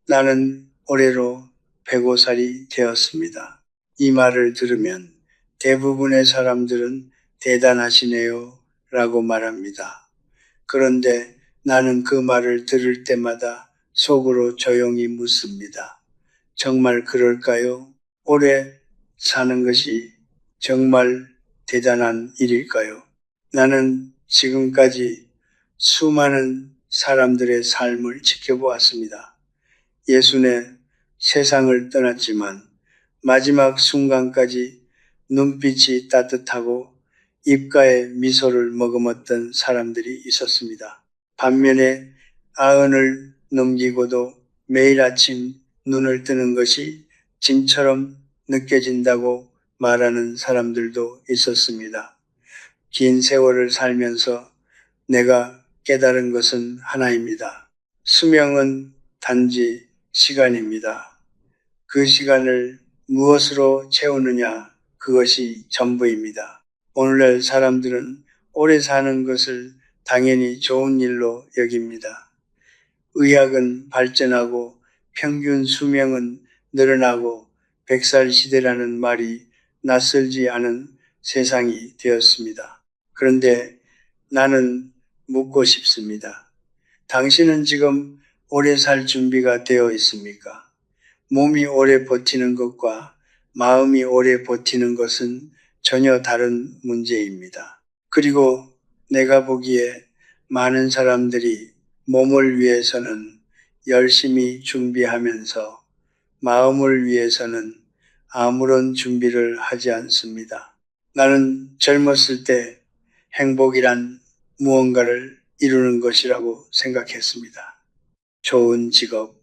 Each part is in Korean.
나는 올해로 105살이 되었습니다. 이 말을 들으면 대부분의 사람들은 대단하시네요 라고 말합니다. 그런데 나는 그 말을 들을 때마다 속으로 조용히 묻습니다. 정말 그럴까요? 오래 사는 것이 정말 대단한 일일까요? 나는 지금까지 수많은 사람들의 삶을 지켜보았습니다. 예수는 세상을 떠났지만 마지막 순간까지 눈빛이 따뜻하고 입가에 미소를 머금었던 사람들이 있었습니다. 반면에 90을 넘기고도 매일 아침 눈을 뜨는 것이 짐처럼 느껴진다고 말하는 사람들도 있었습니다. 긴 세월을 살면서 내가 깨달은 것은 하나입니다. 수명은 단지 시간입니다. 그 시간을 무엇으로 채우느냐, 그것이 전부입니다. 오늘날 사람들은 오래 사는 것을 당연히 좋은 일로 여깁니다. 의학은 발전하고 평균 수명은 늘어나고 100살 시대라는 말이 낯설지 않은 세상이 되었습니다. 그런데 나는 묻고 싶습니다. 당신은 지금 오래 살 준비가 되어 있습니까? 몸이 오래 버티는 것과 마음이 오래 버티는 것은 전혀 다른 문제입니다. 그리고 내가 보기에 많은 사람들이 몸을 위해서는 열심히 준비하면서 마음을 위해서는 아무런 준비를 하지 않습니다. 나는 젊었을 때 행복이란 무언가를 이루는 것이라고 생각했습니다. 좋은 직업,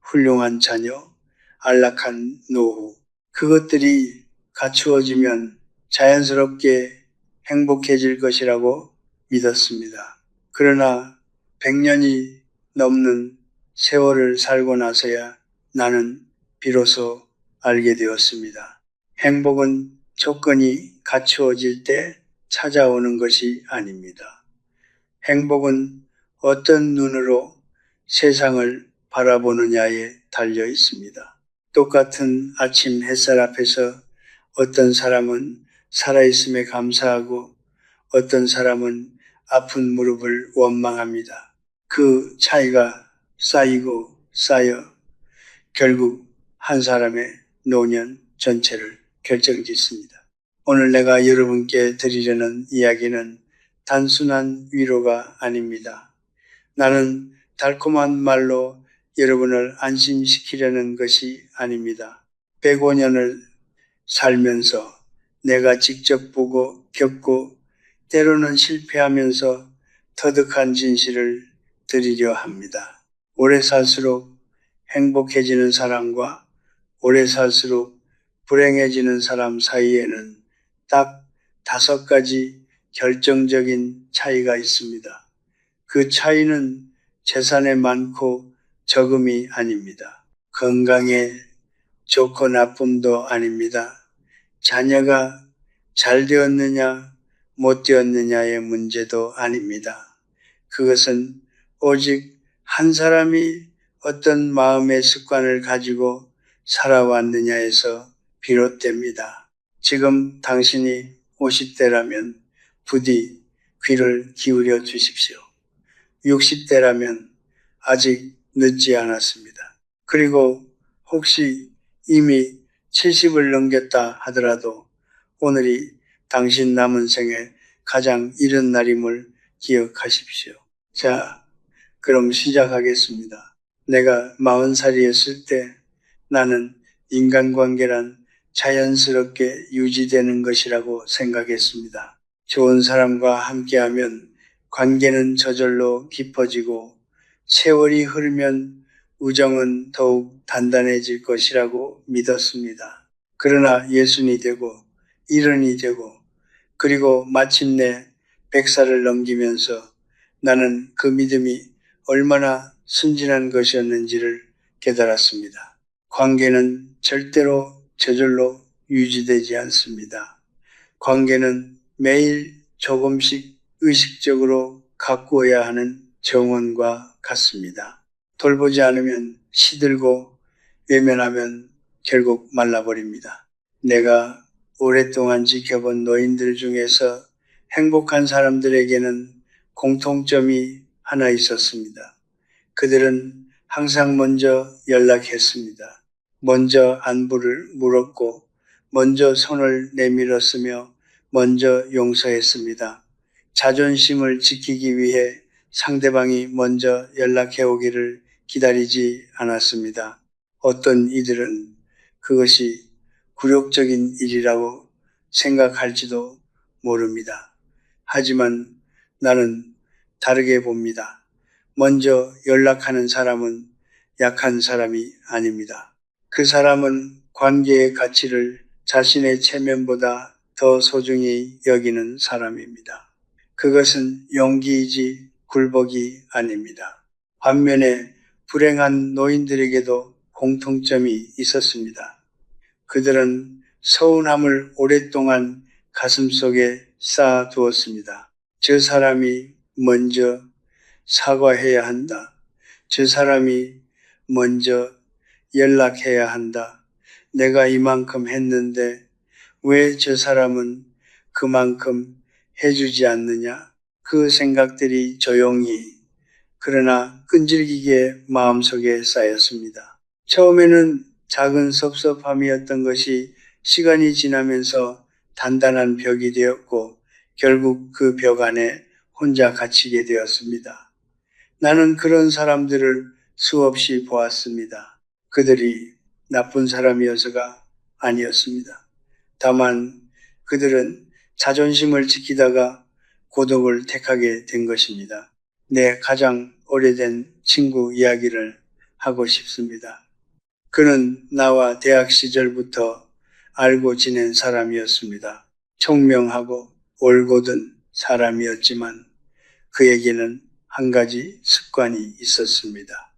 훌륭한 자녀, 안락한 노후, 그것들이 갖추어지면 자연스럽게 행복해질 것이라고 믿었습니다. 그러나 100년이 넘는 세월을 살고 나서야 나는 비로소 알게 되었습니다. 행복은 조건이 갖추어질 때 찾아오는 것이 아닙니다. 행복은 어떤 눈으로 세상을 바라보느냐에 달려 있습니다. 똑같은 아침 햇살 앞에서 어떤 사람은 살아있음에 감사하고 어떤 사람은 아픈 무릎을 원망합니다. 그 차이가 쌓이고 쌓여 결국 한 사람의 노년 전체를 결정짓습니다. 오늘 내가 여러분께 드리려는 이야기는 단순한 위로가 아닙니다. 나는 달콤한 말로 여러분을 안심시키려는 것이 아닙니다. 105년을 살면서 내가 직접 보고 겪고 때로는 실패하면서 터득한 진실을 드리려 합니다. 오래 살수록 행복해지는 사람과 오래 살수록 불행해지는 사람 사이에는 딱 5가지 결정적인 차이가 있습니다. 그 차이는 재산에 많고 적음이 아닙니다. 건강에 좋고 나쁨도 아닙니다. 자녀가 잘 되었느냐 못 되었느냐의 문제도 아닙니다. 그것은 오직 한 사람이 어떤 마음의 습관을 가지고 살아왔느냐에서 비롯됩니다. 지금 당신이 50대라면 부디 귀를 기울여 주십시오. 60대라면 아직 늦지 않았습니다. 그리고 혹시 이미 70을 넘겼다 하더라도 오늘이 당신 남은 생에 가장 이른 날임을 기억하십시오. 자, 그럼 시작하겠습니다. 내가 40살이었을 때 나는 인간관계란 자연스럽게 유지되는 것이라고 생각했습니다. 좋은 사람과 함께하면 관계는 저절로 깊어지고 세월이 흐르면 우정은 더욱 단단해질 것이라고 믿었습니다. 그러나 60이 되고 70이 되고 그리고 마침내 100살을 넘기면서 나는 그 믿음이 얼마나 순진한 것이었는지를 깨달았습니다. 관계는 절대로 저절로 유지되지 않습니다. 관계는 매일 조금씩 의식적으로 가꾸어야 하는 정원과 같습니다. 돌보지 않으면 시들고 외면하면 결국 말라버립니다. 내가 오랫동안 지켜본 노인들 중에서 행복한 사람들에게는 공통점이 하나 있었습니다. 그들은 항상 먼저 연락했습니다. 먼저 안부를 물었고, 먼저 손을 내밀었으며, 먼저 용서했습니다. 자존심을 지키기 위해 상대방이 먼저 연락해 오기를 기다리지 않았습니다. 어떤 이들은 그것이 굴욕적인 일이라고 생각할지도 모릅니다. 하지만 나는 다르게 봅니다. 먼저 연락하는 사람은 약한 사람이 아닙니다. 그 사람은 관계의 가치를 자신의 체면보다 더 소중히 여기는 사람입니다. 그것은 용기이지 굴복이 아닙니다. 반면에 불행한 노인들에게도 공통점이 있었습니다. 그들은 서운함을 오랫동안 가슴속에 쌓아두었습니다. 저 사람이 먼저 사과해야 한다. 저 사람이 먼저 연락해야 한다. 내가 이만큼 했는데 왜 저 사람은 그만큼 해주지 않느냐? 그 생각들이 조용히 그러나 끈질기게 마음속에 쌓였습니다. 처음에는 작은 섭섭함이었던 것이 시간이 지나면서 단단한 벽이 되었고 결국 그 벽 안에 혼자 갇히게 되었습니다. 나는 그런 사람들을 수없이 보았습니다. 그들이 나쁜 사람이어서가 아니었습니다. 다만 그들은 자존심을 지키다가 고독을 택하게 된 것입니다. 내 가장 오래된 친구 이야기를 하고 싶습니다. 그는 나와 대학 시절부터 알고 지낸 사람이었습니다. 총명하고 올곧은 사람이었지만 그에게는 한 가지 습관이 있었습니다.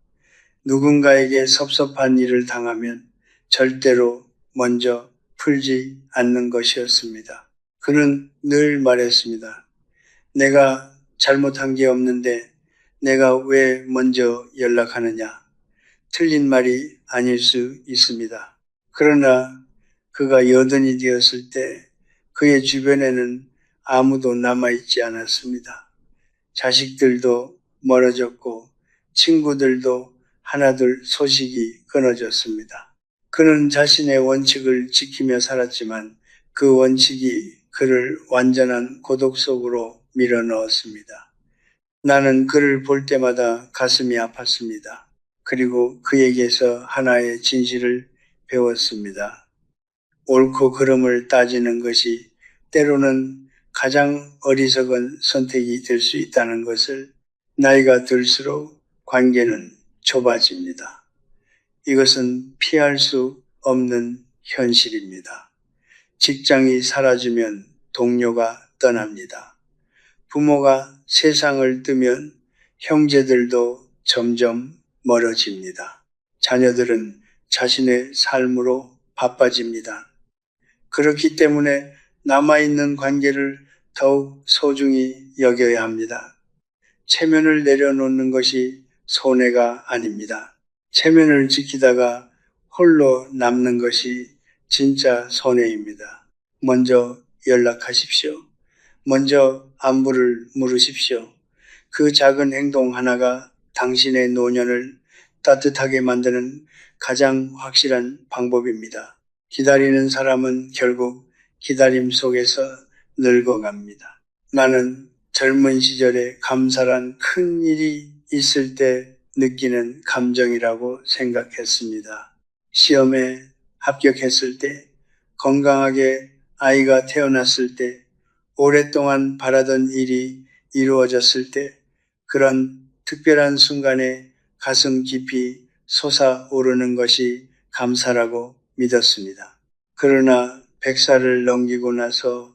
누군가에게 섭섭한 일을 당하면 절대로 먼저 풀지 않는 것이었습니다. 그는 늘 말했습니다. 내가 잘못한 게 없는데 내가 왜 먼저 연락하느냐? 틀린 말이 아닐 수 있습니다. 그러나 그가 여든이 되었을 때 그의 주변에는 아무도 남아있지 않았습니다. 자식들도 멀어졌고 친구들도 하나둘 소식이 끊어졌습니다. 그는 자신의 원칙을 지키며 살았지만 그 원칙이 그를 완전한 고독 속으로 밀어넣었습니다. 나는 그를 볼 때마다 가슴이 아팠습니다. 그리고 그에게서 하나의 진실을 배웠습니다. 옳고 그름을 따지는 것이 때로는 가장 어리석은 선택이 될 수 있다는 것을 나이가 들수록 관계는 좁아집니다. 이것은 피할 수 없는 현실입니다. 직장이 사라지면 동료가 떠납니다. 부모가 세상을 뜨면 형제들도 점점 멀어집니다. 자녀들은 자신의 삶으로 바빠집니다. 그렇기 때문에 남아있는 관계를 더욱 소중히 여겨야 합니다. 체면을 내려놓는 것이 손해가 아닙니다. 체면을 지키다가 홀로 남는 것이 진짜 손해입니다. 먼저 연락하십시오. 먼저 안부를 물으십시오. 그 작은 행동 하나가 당신의 노년을 따뜻하게 만드는 가장 확실한 방법입니다. 기다리는 사람은 결국 기다림 속에서 늙어갑니다. 나는 젊은 시절에 감사란 큰 일이 있을 때 느끼는 감정이라고 생각했습니다. 시험에 합격했을 때, 건강하게 아이가 태어났을 때, 오랫동안 바라던 일이 이루어졌을 때, 그런 특별한 순간에 가슴 깊이 솟아오르는 것이 감사라고 믿었습니다. 그러나 100살을 넘기고 나서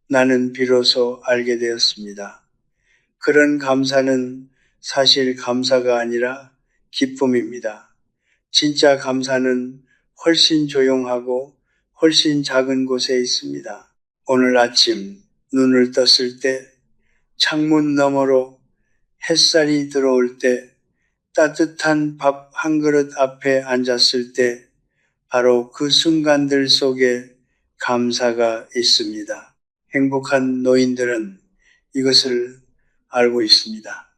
나는 비로소 알게 되었습니다. 그런 감사는 사실 감사가 아니라 기쁨입니다. 진짜 감사는 훨씬 조용하고 훨씬 작은 곳에 있습니다. 오늘 아침 눈을 떴을 때, 창문 너머로 햇살이 들어올 때, 따뜻한 밥 한 그릇 앞에 앉았을 때 바로 그 순간들 속에 감사가 있습니다. 행복한 노인들은 이것을 알고 있습니다.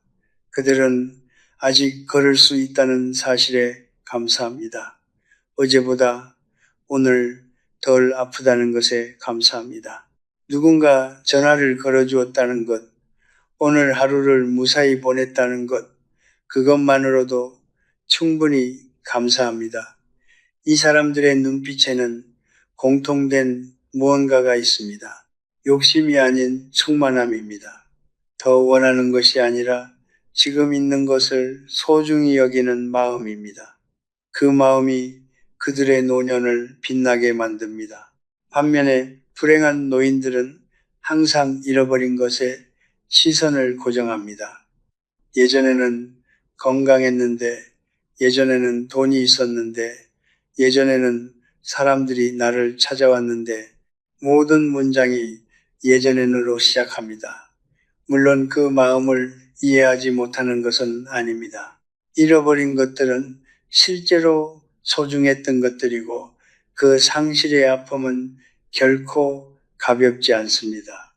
그들은 아직 걸을 수 있다는 사실에 감사합니다. 어제보다 오늘 덜 아프다는 것에 감사합니다. 누군가 전화를 걸어주었다는 것, 오늘 하루를 무사히 보냈다는 것, 그것만으로도 충분히 감사합니다. 이 사람들의 눈빛에는 공통된 무언가가 있습니다. 욕심이 아닌 충만함입니다. 더 원하는 것이 아니라 지금 있는 것을 소중히 여기는 마음입니다. 그 마음이 그들의 노년을 빛나게 만듭니다. 반면에 불행한 노인들은 항상 잃어버린 것에 시선을 고정합니다. 예전에는 건강했는데, 예전에는 돈이 있었는데, 예전에는 사람들이 나를 찾아왔는데, 모든 문장이 예전에는으로 시작합니다. 물론 그 마음을 이해하지 못하는 것은 아닙니다. 잃어버린 것들은 실제로 소중했던 것들이고 그 상실의 아픔은 결코 가볍지 않습니다.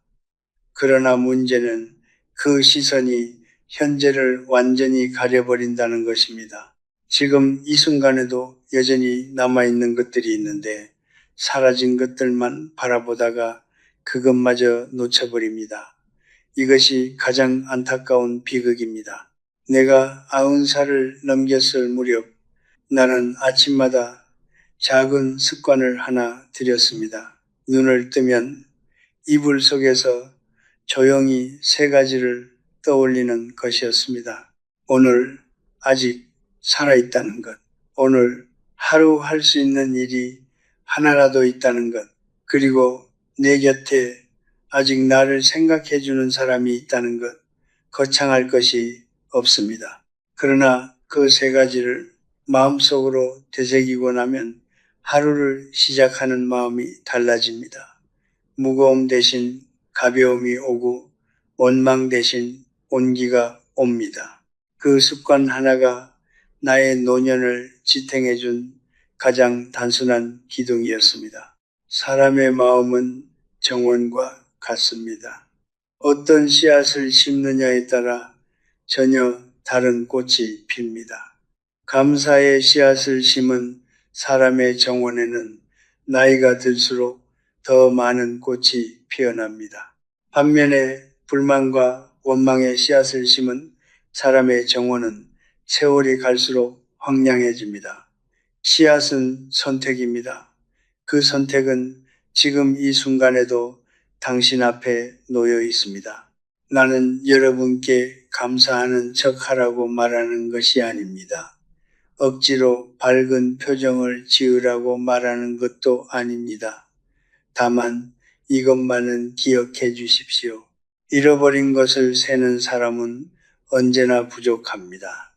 그러나 문제는 그 시선이 현재를 완전히 가려버린다는 것입니다. 지금 이 순간에도 여전히 남아있는 것들이 있는데 사라진 것들만 바라보다가 그것마저 놓쳐버립니다. 이것이 가장 안타까운 비극입니다. 내가 90살을 넘겼을 무렵 나는 아침마다 작은 습관을 하나 들였습니다. 눈을 뜨면 이불 속에서 조용히 3가지를 떠올리는 것이었습니다. 오늘 아직 살아있다는 것, 오늘 하루 할 수 있는 일이 하나라도 있다는 것, 그리고 내 곁에 아직 나를 생각해 주는 사람이 있다는 것, 거창할 것이 없습니다. 그러나 그 3가지를 마음속으로 되새기고 나면 하루를 시작하는 마음이 달라집니다. 무거움 대신 가벼움이 오고 원망 대신 온기가 옵니다. 그 습관 하나가 나의 노년을 지탱해 준 가장 단순한 기둥이었습니다. 사람의 마음은 정원과 같습니다. 어떤 씨앗을 심느냐에 따라 전혀 다른 꽃이 핍니다. 감사의 씨앗을 심은 사람의 정원에는 나이가 들수록 더 많은 꽃이 피어납니다. 반면에 불만과 원망의 씨앗을 심은 사람의 정원은 세월이 갈수록 황량해집니다. 씨앗은 선택입니다. 그 선택은 지금 이 순간에도 당신 앞에 놓여 있습니다. 나는 여러분께 감사하는 척하라고 말하는 것이 아닙니다. 억지로 밝은 표정을 지으라고 말하는 것도 아닙니다. 다만 이것만은 기억해 주십시오. 잃어버린 것을 세는 사람은 언제나 부족합니다.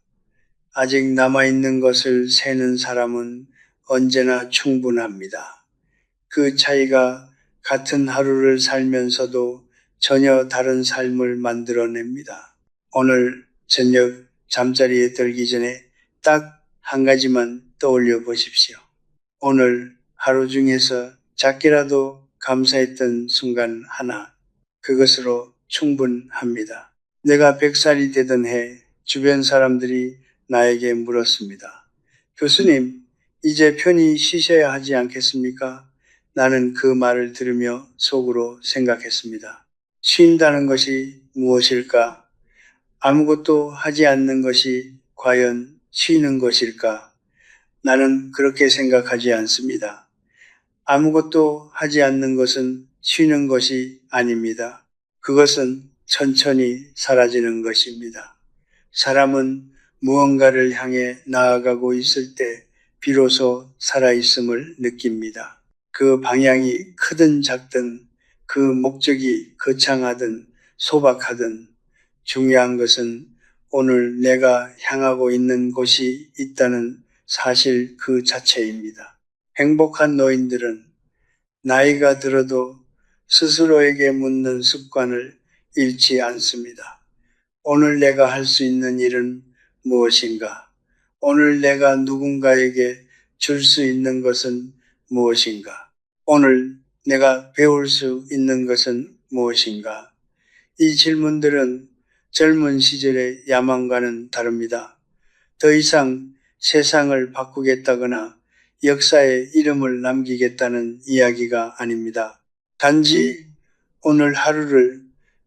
아직 남아있는 것을 세는 사람은 언제나 충분합니다. 그 차이가 같은 하루를 살면서도 전혀 다른 삶을 만들어냅니다. 오늘 저녁 잠자리에 들기 전에 딱 한 가지만 떠올려 보십시오. 오늘 하루 중에서 작게라도 감사했던 순간 하나, 그것으로 충분합니다. 내가 100살이 되던 해 주변 사람들이 나에게 물었습니다. 교수님, 이제 편히 쉬셔야 하지 않겠습니까? 나는 그 말을 들으며 속으로 생각했습니다. 쉰다는 것이 무엇일까? 아무것도 하지 않는 것이 과연 쉬는 것일까? 나는 그렇게 생각하지 않습니다. 아무것도 하지 않는 것은 쉬는 것이 아닙니다. 그것은 천천히 사라지는 것입니다. 사람은 무언가를 향해 나아가고 있을 때 비로소 살아있음을 느낍니다. 그 방향이 크든 작든 그 목적이 거창하든 소박하든 중요한 것은 오늘 내가 향하고 있는 곳이 있다는 사실 그 자체입니다. 행복한 노인들은 나이가 들어도 스스로에게 묻는 습관을 잃지 않습니다. 오늘 내가 할 수 있는 일은 무엇인가? 오늘 내가 누군가에게 줄 수 있는 것은 무엇인가? 오늘 내가 배울 수 있는 것은 무엇인가? 이 질문들은 젊은 시절의 야망과는 다릅니다. 더 이상 세상을 바꾸겠다거나 역사에 이름을 남기겠다는 이야기가 아닙니다. 단지 오늘 하루를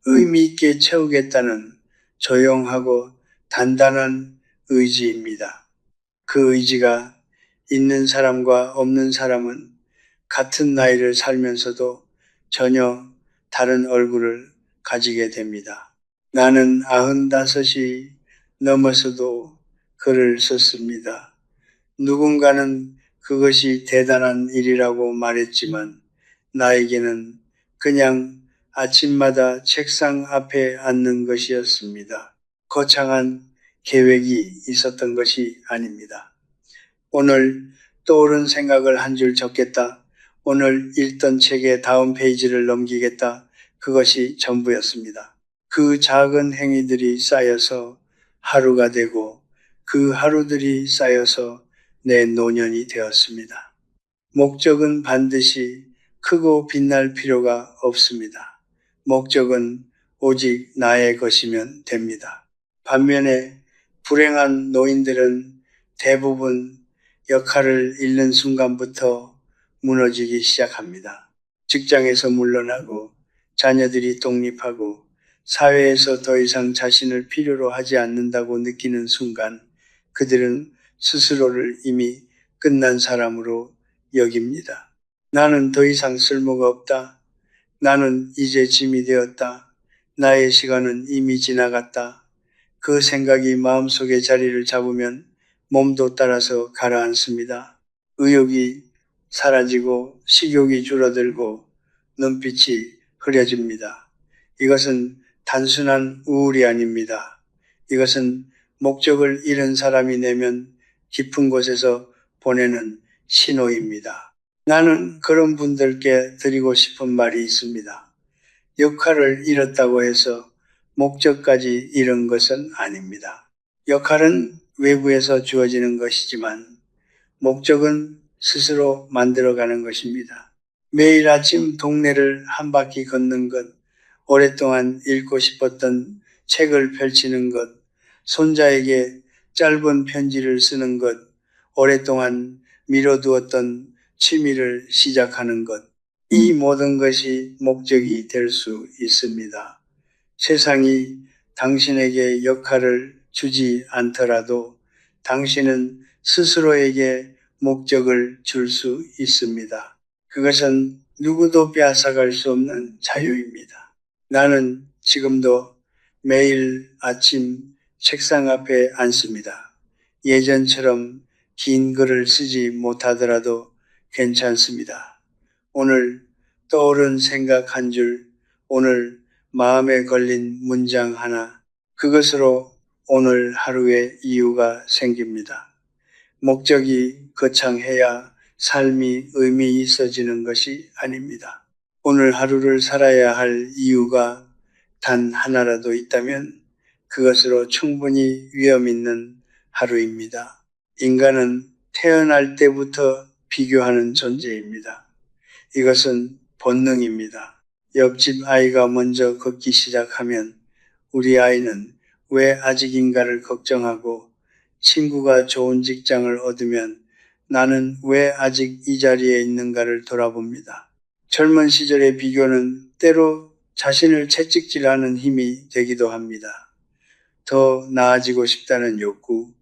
의미 있게 채우겠다는 조용하고 단단한 의지입니다. 그 의지가 있는 사람과 없는 사람은 같은 나이를 살면서도 전혀 다른 얼굴을 가지게 됩니다. 나는 95이 넘어서도 글을 썼습니다. 누군가는 그것이 대단한 일이라고 말했지만 나에게는 그냥 아침마다 책상 앞에 앉는 것이었습니다. 거창한 계획이 있었던 것이 아닙니다. 오늘 떠오른 생각을 한 줄 적겠다. 오늘 읽던 책의 다음 페이지를 넘기겠다. 그것이 전부였습니다. 그 작은 행위들이 쌓여서 하루가 되고 그 하루들이 쌓여서 내 노년이 되었습니다. 목적은 반드시 크고 빛날 필요가 없습니다. 목적은 오직 나의 것이면 됩니다. 반면에 불행한 노인들은 대부분 역할을 잃는 순간부터 무너지기 시작합니다. 직장에서 물러나고 자녀들이 독립하고 사회에서 더 이상 자신을 필요로 하지 않는다고 느끼는 순간 그들은 스스로를 이미 끝난 사람으로 여깁니다. 나는 더 이상 쓸모가 없다. 나는 이제 짐이 되었다. 나의 시간은 이미 지나갔다. 그 생각이 마음속에 자리를 잡으면 몸도 따라서 가라앉습니다. 의욕이 사라지고 식욕이 줄어들고 눈빛이 흐려집니다. 이것은 단순한 우울이 아닙니다. 이것은 목적을 잃은 사람이 내면 깊은 곳에서 보내는 신호입니다. 나는 그런 분들께 드리고 싶은 말이 있습니다. 역할을 잃었다고 해서 목적까지 잃은 것은 아닙니다. 역할은 외부에서 주어지는 것이지만 목적은 스스로 만들어가는 것입니다. 매일 아침 동네를 한 바퀴 걷는 것, 오랫동안 읽고 싶었던 책을 펼치는 것, 손자에게 짧은 편지를 쓰는 것, 오랫동안 미뤄두었던 취미를 시작하는 것, 이 모든 것이 목적이 될 수 있습니다. 세상이 당신에게 역할을 주지 않더라도 당신은 스스로에게 목적을 줄 수 있습니다. 그것은 누구도 빼앗아갈 수 없는 자유입니다. 나는 지금도 매일 아침 책상 앞에 앉습니다. 예전처럼 긴 글을 쓰지 못하더라도 괜찮습니다. 오늘 떠오른 생각 한 줄, 오늘 마음에 걸린 문장 하나, 그것으로 오늘 하루의 이유가 생깁니다. 목적이 거창해야 삶이 의미 있어지는 것이 아닙니다. 오늘 하루를 살아야 할 이유가 단 하나라도 있다면 그것으로 충분히 위험 있는 하루입니다. 인간은 태어날 때부터 비교하는 존재입니다. 이것은 본능입니다. 옆집 아이가 먼저 걷기 시작하면 우리 아이는 왜 아직인가를 걱정하고 친구가 좋은 직장을 얻으면 나는 왜 아직 이 자리에 있는가를 돌아봅니다. 젊은 시절의 비교는 때로 자신을 채찍질하는 힘이 되기도 합니다. 더 나아지고 싶다는 욕구,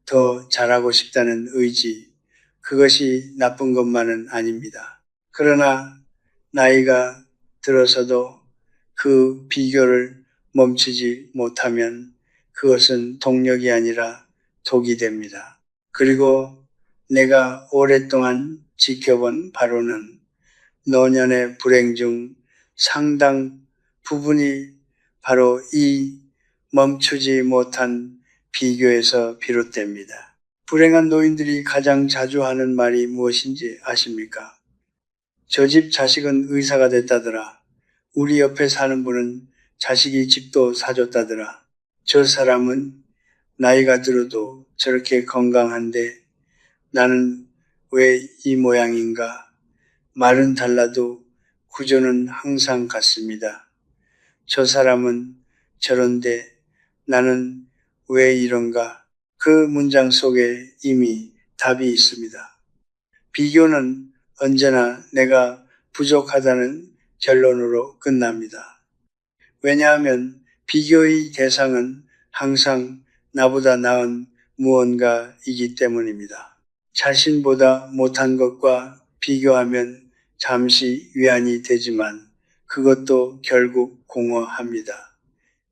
더 잘하고 싶다는 의지, 그것이 나쁜 것만은 아닙니다. 그러나 나이가 들어서도 그 비교를 멈추지 못하면 그것은 동력이 아니라 독이 됩니다. 그리고 내가 오랫동안 지켜본 바로는 노년의 불행 중 상당 부분이 바로 이 멈추지 못한 비교에서 비롯됩니다. 불행한 노인들이 가장 자주 하는 말이 무엇인지 아십니까? 저 집 자식은 의사가 됐다더라. 우리 옆에 사는 분은 자식이 집도 사줬다더라. 저 사람은 나이가 들어도 저렇게 건강한데 나는 왜 이 모양인가? 말은 달라도 구조는 항상 같습니다. 저 사람은 저런데 나는 왜 이런가? 그 문장 속에 이미 답이 있습니다. 비교는 언제나 내가 부족하다는 결론으로 끝납니다. 왜냐하면 비교의 대상은 항상 나보다 나은 무언가이기 때문입니다. 자신보다 못한 것과 비교하면 잠시 위안이 되지만 그것도 결국 공허합니다.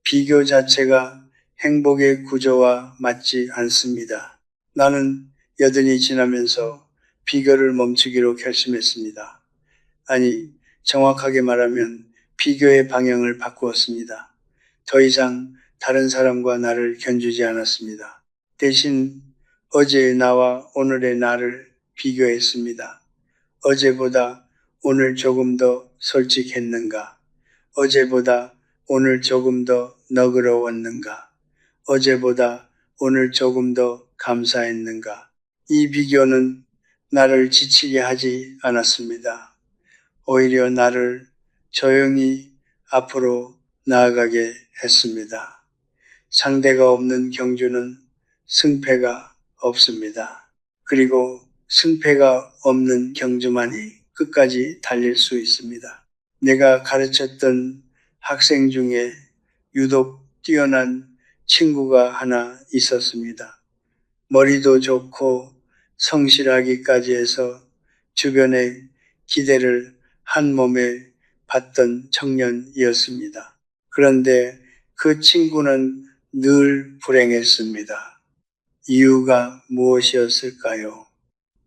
비교 자체가 행복의 구조와 맞지 않습니다. 나는 여든이 지나면서 비교를 멈추기로 결심했습니다. 아니, 정확하게 말하면 비교의 방향을 바꾸었습니다. 더 이상 다른 사람과 나를 견주지 않았습니다. 대신 어제의 나와 오늘의 나를 비교했습니다. 어제보다 오늘 조금 더 솔직했는가? 어제보다 오늘 조금 더 너그러웠는가? 어제보다 오늘 조금 더 감사했는가? 이 비교는 나를 지치게 하지 않았습니다. 오히려 나를 조용히 앞으로 나아가게 했습니다. 상대가 없는 경주는 승패가 없습니다. 그리고 승패가 없는 경주만이 끝까지 달릴 수 있습니다. 내가 가르쳤던 학생 중에 유독 뛰어난 친구가 하나 있었습니다. 머리도 좋고 성실하기까지 해서 주변의 기대를 한 몸에 받던 청년이었습니다. 그런데 그 친구는 늘 불행했습니다. 이유가 무엇이었을까요?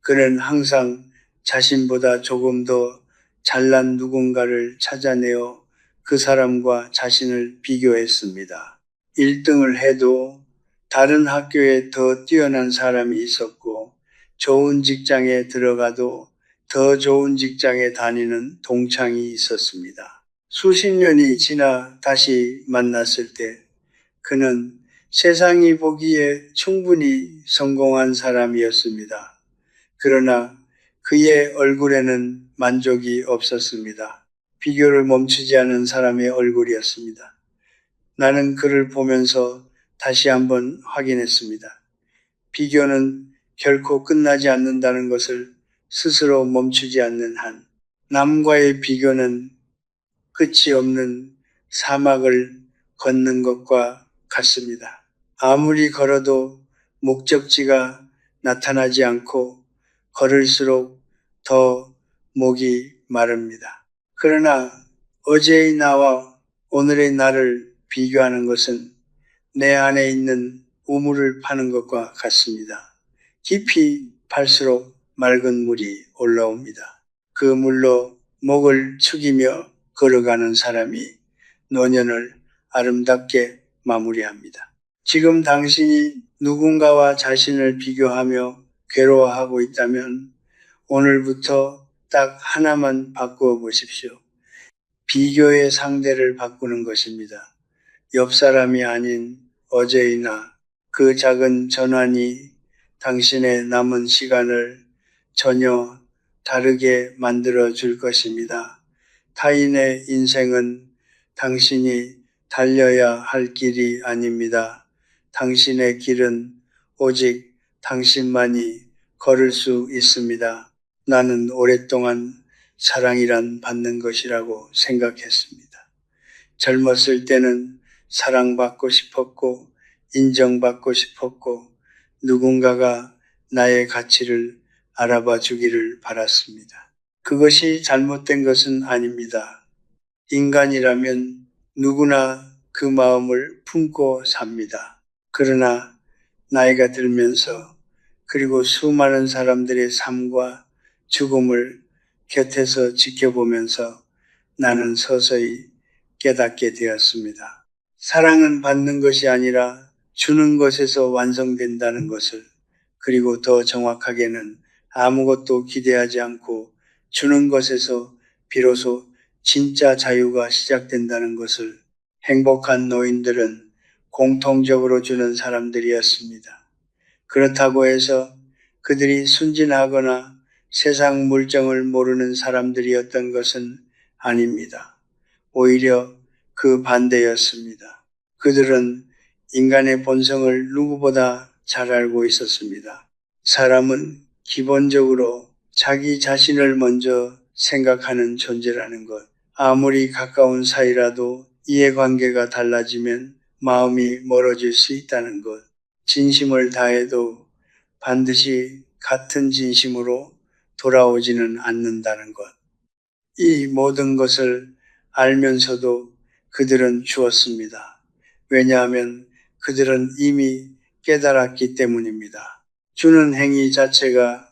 그는 항상 자신보다 조금 더 잘난 누군가를 찾아내어 그 사람과 자신을 비교했습니다. 1등을 해도 다른 학교에 더 뛰어난 사람이 있었고 좋은 직장에 들어가도 더 좋은 직장에 다니는 동창이 있었습니다. 수십 년이 지나 다시 만났을 때 그는 세상이 보기에 충분히 성공한 사람이었습니다. 그러나 그의 얼굴에는 만족이 없었습니다. 비교를 멈추지 않은 사람의 얼굴이었습니다. 나는 그를 보면서 다시 한번 확인했습니다. 비교는 결코 끝나지 않는다는 것을 스스로 멈추지 않는 한, 남과의 비교는 끝이 없는 사막을 걷는 것과 같습니다. 아무리 걸어도 목적지가 나타나지 않고 걸을수록 더 목이 마릅니다. 그러나 어제의 나와 오늘의 나를 비교하는 것은 내 안에 있는 우물을 파는 것과 같습니다. 깊이 팔수록 맑은 물이 올라옵니다. 그 물로 목을 축이며 걸어가는 사람이 노년을 아름답게 마무리합니다. 지금 당신이 누군가와 자신을 비교하며 괴로워하고 있다면 오늘부터 딱 하나만 바꾸어 보십시오. 비교의 상대를 바꾸는 것입니다. 옆 사람이 아닌 어제의 나, 그 작은 전환이 당신의 남은 시간을 전혀 다르게 만들어 줄 것입니다. 타인의 인생은 당신이 달려야 할 길이 아닙니다. 당신의 길은 오직 당신만이 걸을 수 있습니다. 나는 오랫동안 사랑이란 받는 것이라고 생각했습니다. 젊었을 때는 사랑받고 싶었고 인정받고 싶었고 누군가가 나의 가치를 알아봐 주기를 바랐습니다. 그것이 잘못된 것은 아닙니다. 인간이라면 누구나 그 마음을 품고 삽니다. 그러나 나이가 들면서 그리고 수많은 사람들의 삶과 죽음을 곁에서 지켜보면서 나는 서서히 깨닫게 되었습니다. 사랑은 받는 것이 아니라 주는 것에서 완성된다는 것을, 그리고 더 정확하게는 아무것도 기대하지 않고 주는 것에서 비로소 진짜 자유가 시작된다는 것을 행복한 노인들은 공통적으로 주는 사람들이었습니다. 그렇다고 해서 그들이 순진하거나 세상 물정을 모르는 사람들이었던 것은 아닙니다. 오히려 그 반대였습니다. 그들은 인간의 본성을 누구보다 잘 알고 있었습니다. 사람은 기본적으로 자기 자신을 먼저 생각하는 존재라는 것. 아무리 가까운 사이라도 이해관계가 달라지면 마음이 멀어질 수 있다는 것. 진심을 다해도 반드시 같은 진심으로 돌아오지는 않는다는 것. 이 모든 것을 알면서도 그들은 주었습니다. 왜냐하면 그들은 이미 깨달았기 때문입니다. 주는 행위 자체가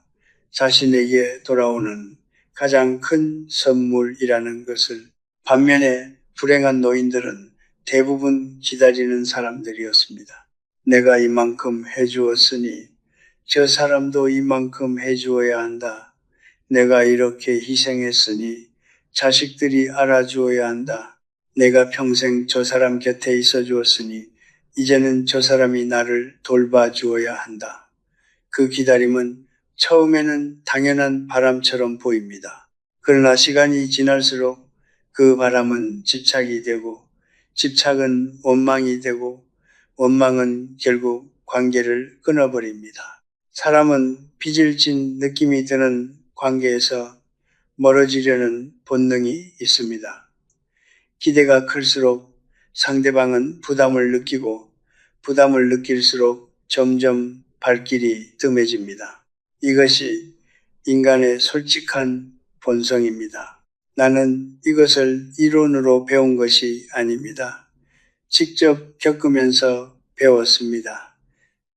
자신에게 돌아오는 가장 큰 선물이라는 것을. 반면에 불행한 노인들은 대부분 기다리는 사람들이었습니다. 내가 이만큼 해주었으니 저 사람도 이만큼 해주어야 한다. 내가 이렇게 희생했으니 자식들이 알아주어야 한다. 내가 평생 저 사람 곁에 있어 주었으니 이제는 저 사람이 나를 돌봐주어야 한다. 그 기다림은 처음에는 당연한 바람처럼 보입니다. 그러나 시간이 지날수록 그 바람은 집착이 되고, 집착은 원망이 되고, 원망은 결국 관계를 끊어버립니다. 사람은 빚을 진 느낌이 드는 관계에서 멀어지려는 본능이 있습니다. 기대가 클수록 상대방은 부담을 느끼고, 부담을 느낄수록 점점 발길이 뜸해집니다. 이것이 인간의 솔직한 본성입니다. 나는 이것을 이론으로 배운 것이 아닙니다. 직접 겪으면서 배웠습니다.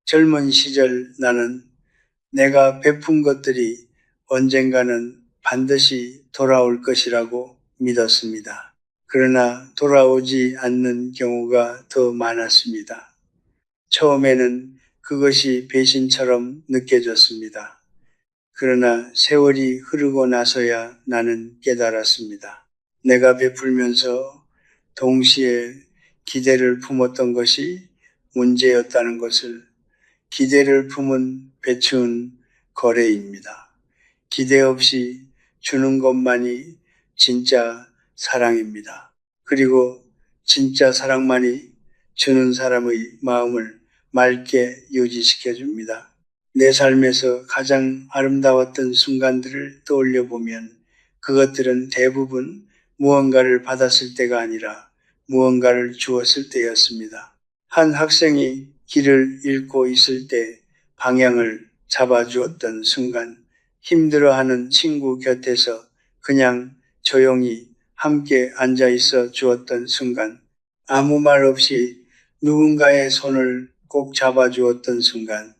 젊은 시절 나는 내가 베푼 것들이 언젠가는 반드시 돌아올 것이라고 믿었습니다. 그러나 돌아오지 않는 경우가 더 많았습니다. 처음에는 그것이 배신처럼 느껴졌습니다. 그러나 세월이 흐르고 나서야 나는 깨달았습니다. 내가 베풀면서 동시에 기대를 품었던 것이 문제였다는 것을. 기대를 품은 배추은 거래입니다. 기대 없이 주는 것만이 진짜 사랑입니다. 그리고 진짜 사랑만이 주는 사람의 마음을 맑게 유지시켜 줍니다. 내 삶에서 가장 아름다웠던 순간들을 떠올려 보면 그것들은 대부분 무언가를 받았을 때가 아니라 무언가를 주었을 때였습니다. 한 학생이 길을 잃고 있을 때 방향을 잡아주었던 순간, 힘들어하는 친구 곁에서 그냥 조용히 함께 앉아 있어 주었던 순간, 아무 말 없이 누군가의 손을 꼭 잡아주었던 순간,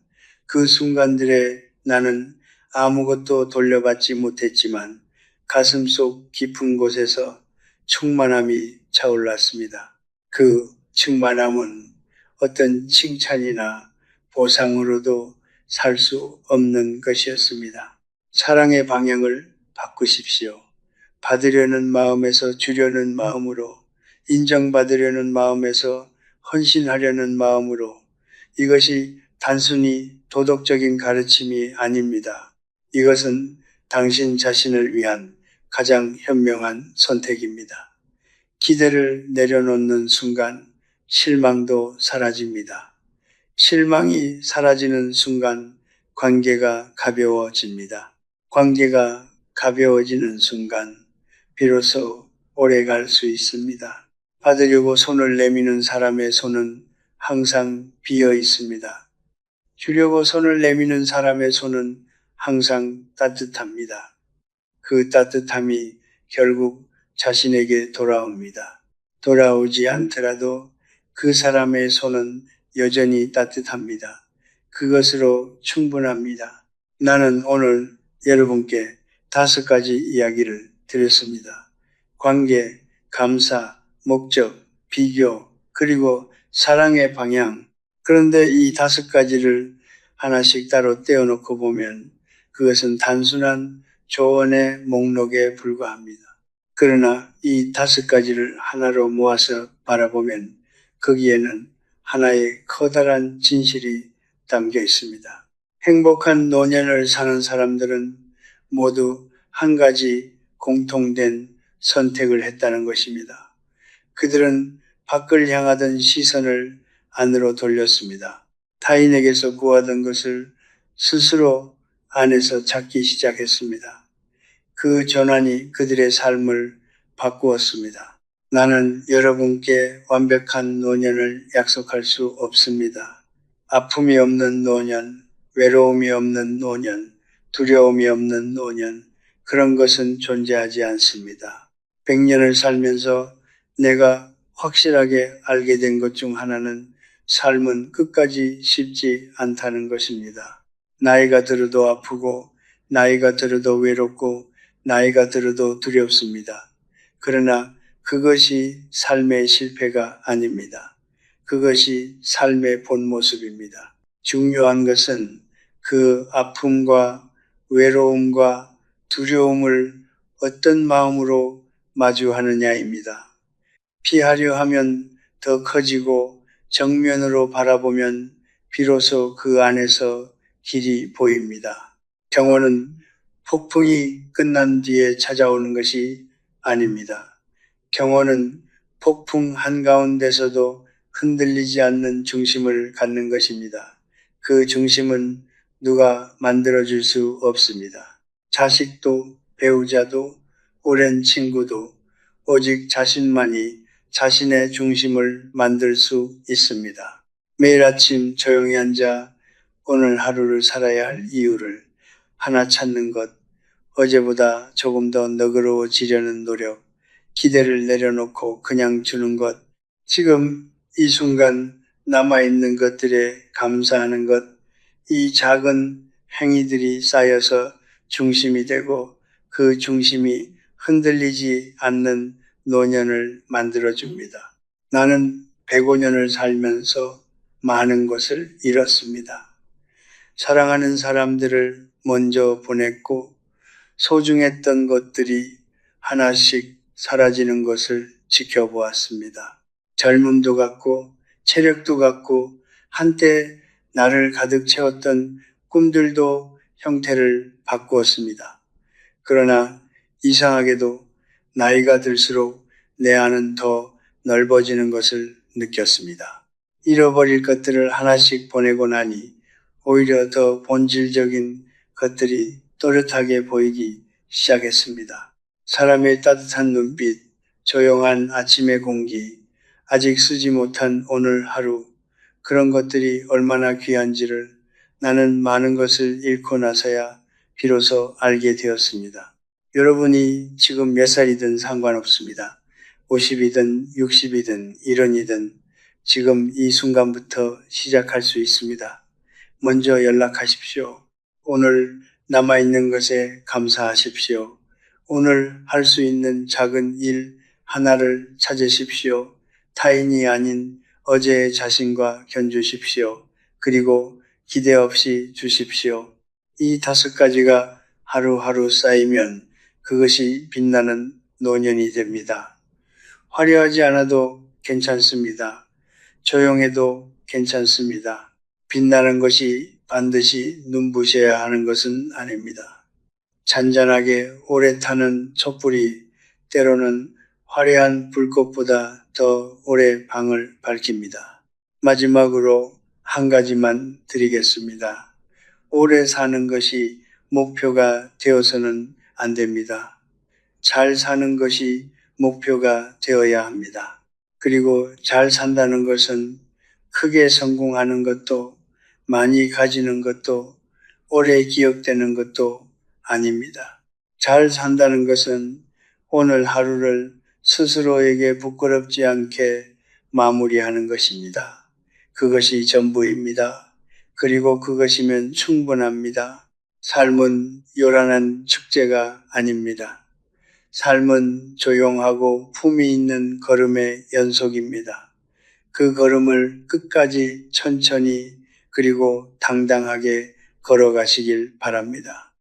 그 순간들에 나는 아무것도 돌려받지 못했지만 가슴속 깊은 곳에서 충만함이 차올랐습니다. 그 충만함은 어떤 칭찬이나 보상으로도 살 수 없는 것이었습니다. 사랑의 방향을 바꾸십시오. 받으려는 마음에서 주려는 마음으로, 인정받으려는 마음에서 헌신하려는 마음으로. 이것이 단순히 도덕적인 가르침이 아닙니다. 이것은 당신 자신을 위한 가장 현명한 선택입니다. 기대를 내려놓는 순간 실망도 사라집니다. 실망이 사라지는 순간 관계가 가벼워집니다. 관계가 가벼워지는 순간 비로소 오래 갈 수 있습니다. 받으려고 손을 내미는 사람의 손은 항상 비어 있습니다. 주려고 손을 내미는 사람의 손은 항상 따뜻합니다. 그 따뜻함이 결국 자신에게 돌아옵니다. 돌아오지 않더라도 그 사람의 손은 여전히 따뜻합니다. 그것으로 충분합니다. 나는 오늘 여러분께 5가지 이야기를 드렸습니다. 관계, 감사, 목적, 비교, 그리고 사랑의 방향. 그런데 이 5가지를 하나씩 따로 떼어놓고 보면 그것은 단순한 조언의 목록에 불과합니다. 그러나 이 5가지를 하나로 모아서 바라보면 거기에는 하나의 커다란 진실이 담겨 있습니다. 행복한 노년을 사는 사람들은 모두 한 가지 공통된 선택을 했다는 것입니다. 그들은 밖을 향하던 시선을 안으로 돌렸습니다. 타인에게서 구하던 것을 스스로 안에서 찾기 시작했습니다. 그 전환이 그들의 삶을 바꾸었습니다. 나는 여러분께 완벽한 노년을 약속할 수 없습니다. 아픔이 없는 노년, 외로움이 없는 노년, 두려움이 없는 노년, 그런 것은 존재하지 않습니다. 100년을 살면서 내가 확실하게 알게 된 것 중 하나는 삶은 끝까지 쉽지 않다는 것입니다. 나이가 들어도 아프고, 나이가 들어도 외롭고, 나이가 들어도 두렵습니다. 그러나 그것이 삶의 실패가 아닙니다. 그것이 삶의 본 모습입니다. 중요한 것은 그 아픔과 외로움과 두려움을 어떤 마음으로 마주하느냐입니다. 피하려 하면 더 커지고 정면으로 바라보면 비로소 그 안에서 길이 보입니다. 경호는 폭풍이 끝난 뒤에 찾아오는 것이 아닙니다. 경호는 폭풍 한가운데서도 흔들리지 않는 중심을 갖는 것입니다. 그 중심은 누가 만들어줄 수 없습니다. 자식도 배우자도 오랜 친구도 오직 자신만이 자신의 중심을 만들 수 있습니다. 매일 아침 조용히 앉아 오늘 하루를 살아야 할 이유를 하나 찾는 것, 어제보다 조금 더 너그러워지려는 노력, 기대를 내려놓고 그냥 주는 것, 지금 이 순간 남아있는 것들에 감사하는 것, 이 작은 행위들이 쌓여서 중심이 되고 그 중심이 흔들리지 않는 노년을 만들어줍니다. 나는 105년을 살면서 많은 것을 잃었습니다. 사랑하는 사람들을 먼저 보냈고 소중했던 것들이 하나씩 사라지는 것을 지켜보았습니다. 젊음도 같고 체력도 같고 한때 나를 가득 채웠던 꿈들도 형태를 바꾸었습니다. 그러나 이상하게도 나이가 들수록 내 안은 더 넓어지는 것을 느꼈습니다. 잃어버릴 것들을 하나씩 보내고 나니 오히려 더 본질적인 것들이 또렷하게 보이기 시작했습니다. 사람의 따뜻한 눈빛, 조용한 아침의 공기, 아직 쓰지 못한 오늘 하루, 그런 것들이 얼마나 귀한지를 나는 많은 것을 잃고 나서야 비로소 알게 되었습니다. 여러분이 지금 몇 살이든 상관없습니다. 50이든 60이든 1원이든 지금 이 순간부터 시작할 수 있습니다. 먼저 연락하십시오. 오늘 남아있는 것에 감사하십시오. 오늘 할 수 있는 작은 일 하나를 찾으십시오. 타인이 아닌 어제의 자신과 견주십시오. 그리고 기대 없이 주십시오. 이 5가지가 하루하루 쌓이면 그것이 빛나는 노년이 됩니다. 화려하지 않아도 괜찮습니다. 조용해도 괜찮습니다. 빛나는 것이 반드시 눈부셔야 하는 것은 아닙니다. 잔잔하게 오래 타는 촛불이 때로는 화려한 불꽃보다 더 오래 방을 밝힙니다. 마지막으로 한 가지만 드리겠습니다. 오래 사는 것이 목표가 되어서는 안 됩니다. 잘 사는 것이 목표가 되어야 합니다. 그리고 잘 산다는 것은 크게 성공하는 것도 많이 가지는 것도 오래 기억되는 것도 아닙니다. 잘 산다는 것은 오늘 하루를 스스로에게 부끄럽지 않게 마무리하는 것입니다. 그것이 전부입니다. 그리고 그것이면 충분합니다. 삶은 요란한 축제가 아닙니다. 삶은 조용하고 품위 있는 걸음의 연속입니다. 그 걸음을 끝까지 천천히 그리고 당당하게 걸어가시길 바랍니다.